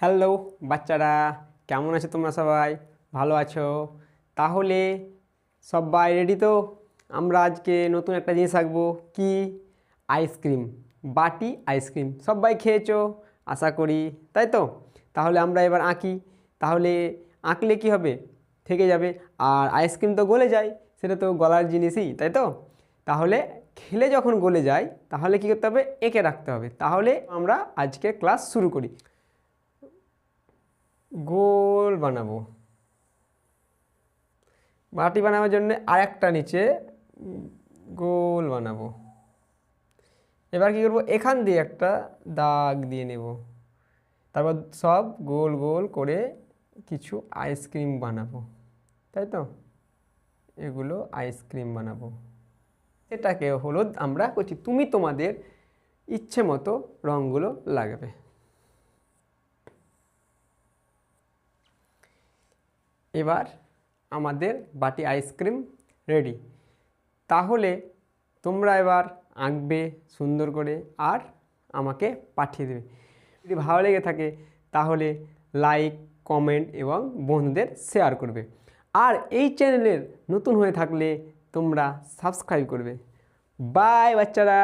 Hello বাচ্চারা, কেমন আছো তোমরা? সবাই ভালো আছো? তাহলে সবাই রেডি তো? আমরা আজকে নতুন একটা জিনিস আঁকবো। কি? আইসক্রিম। বাটি আইসক্রিম সবাই খেয়েছো আশা করি, তাই তো? তাহলে আমরা এবার আঁকি। তাহলে আঁকলে কি হবে? থেকে যাবে। আর আইসক্রিম তো গলে যায়, সেটা তো গলার জিনিসই, তাই তো? তাহলে খেলে যখন গলে যায় তাহলে কী করতে হবে? এঁকে রাখতে হবে। তাহলে আমরা আজকে ক্লাস শুরু করি। গোল বানাবো। বাটি বানানোর জন্য আরেকটা নিচে গোল বানাবো। এবার কি করবো? এখান দিয়ে একটা দাগ দিয়ে নেব। তারপর সব গোল গোল করে কিছু আইসক্রিম বানাবো, তাই তো? এগুলো আইসক্রিম বানাবো। এটাকে হলুদ আমরা করছি, তুমি তোমাদের ইচ্ছে মতো রঙগুলো লাগাবে। এবার আমাদের বাটি আইসক্রিম রেডি। তাহলে তোমরা এবার আঁকবে সুন্দর করে আর আমাকে পাঠিয়ে দেবে। যদি ভালো লেগে থাকে তাহলে লাইক, কমেন্ট এবং বন্ধুদের শেয়ার করবে। আর এই চ্যানেলের নতুন হয়ে থাকলে তোমরা সাবস্ক্রাইব করবে। বাই বাচ্চারা।